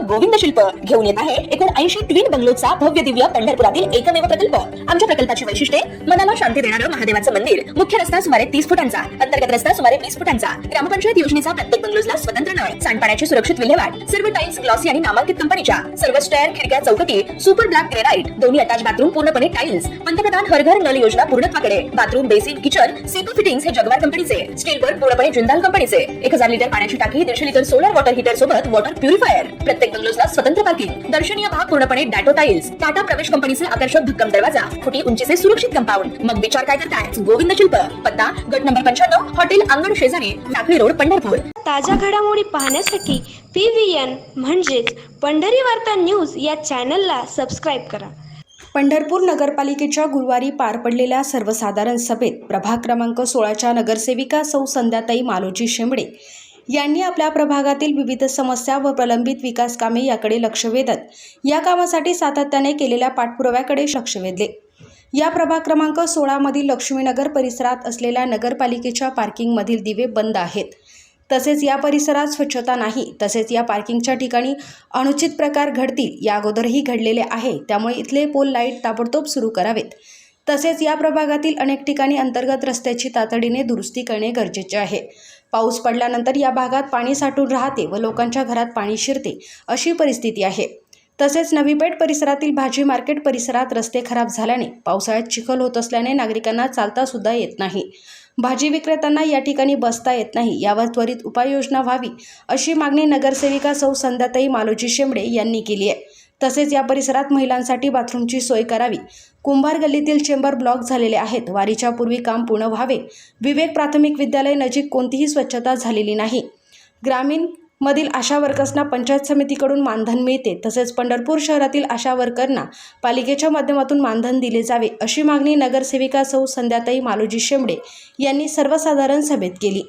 गोविंद शिल्प घेऊन येत आहे 79 ट्विन बंगलोचा भव्य दिव्य पंढरपुरातील एकमेव प्रकल्प। आमच्या प्रकल्पाची वैशिष्ट्ये मनाला शांती देणारं महादेवाचं मंदिर, मुख्य रस्ता सुमारे 30 फुटांचा, अंतर्गत रस्ता सुमारे 20 फुटांचा, ग्रामपंचायत योजनेचा प्रत्येक बंगलोजला स्वतंत्र नळ, सांडपाण्याची सुरक्षित विल्हेवाट, सर्व टाइल्स ग्लॉसी आणि नामांकित कंपनीच्या, सर्व स्टेअर, खिडक्या, चौकटी सुपर ब्लॅक ग्रेनाइट, दोन्ही अटॅच बाथरूम पूर्णपणे टाइल्स, पंतप्रधान हर घर नल योजना पूर्णत्वाकडे, bathroom, basin, kitchen, CP fittings हे जगवार कंपनीचे, स्टील वर्क पूर्णपणे जिंदाल कंपनीचे, 1000 लिटर पाण्याची टाकी, 150 लिटर सोलर वॉटर हीटर सोबत वॉटर प्युरिफायर, प्रत्येक बंगलोजला स्वतंत्र पार्किंग, दर्शनीय भाग पूर्णपणे डॅटो टाइल्स, टाटा प्रवेश कंपनीचे आकर्षक भक्कम दरवाजा, फुटी उंचीचे सुरक्षित कंपाऊंड। मग विचार काय करताय? गोविंद शिल्प, पत्ता गट नंबर 95, हॉटेल अंगण शेजारी, टाकळी रोड, पंढरपूर। ताज्या घडामोडी पाहण्यासाठी PVN म्हणजेच पंढरी वार्ता न्यूज या चॅनलला सबस्क्राईब करा। पंढरपूर नगरपालिकेच्या गुरुवारी पार पडलेल्या सर्वसाधारण सभेत प्रभाग क्रमांक 16च्या नगरसेविका सौ संध्याताई मालोजी शेंबडे यांनी आपल्या प्रभागातील विविध समस्या व प्रलंबित विकास कामे याकडे लक्ष वेधत या कामासाठी सातत्याने केलेल्या पाठपुराव्याकडे लक्ष वेधले। या प्रभाग क्रमांक 16 मधील लक्ष्मीनगर परिसरात असलेल्या नगरपालिकेच्या पार्किंगमधील दिवे बंद आहेत, तसेच या परिसरात स्वच्छता नाही, तसेच या पार्किंगच्या ठिकाणी अनुचित प्रकार घडतील या अगोदरही घडलेले आहे, त्यामुळे इथले पोल लाईट ताबडतोब सुरू करावेत। तसेच या प्रभागातील अनेक ठिकाणी अंतर्गत रस्त्याची तातडीने दुरुस्ती करणे गरजेचे आहे। पाऊस पडल्यानंतर या भागात पाणी साठून राहते व लोकांच्या घरात पाणी शिरते अशी परिस्थिती आहे। तसेच नवी पेठ परिसरातील भाजी मार्केट परिसरात रस्ते खराब झाल्याने पावसाळ्यात चिखल होत असल्याने नागरिकांना चालता सुद्धा येत नाही। भाजी विक्रेत्यांना या ठिकाणी बसता येत नाही, यावर त्वरित उपाययोजना व्हावी अशी मागणी नगरसेविका सौ संध्याताई मालोजी शेंबडे यांनी केली आहे। तसेच या परिसरात महिलांसाठी बाथरूमची सोय करावी। कुंभार गल्लीतील चेंबर ब्लॉक झालेले आहेत, वारीच्या पूर्वी काम पूर्ण व्हावे। विवेक प्राथमिक विद्यालय नजीक कोणतीही स्वच्छता झालेली नाही। ग्रामीण मधील आशा वर्कर्सना पंचायत समितीकडून मानधन मिळते, तसेच पंढरपूर शहरातील आशा वर्करना पालिकेच्या माध्यमातून मानधन दिले जावे अशी मागणी नगरसेविका सौ संध्याताई मालोजी शेंबडे यांनी सर्वसाधारण सभेत केली।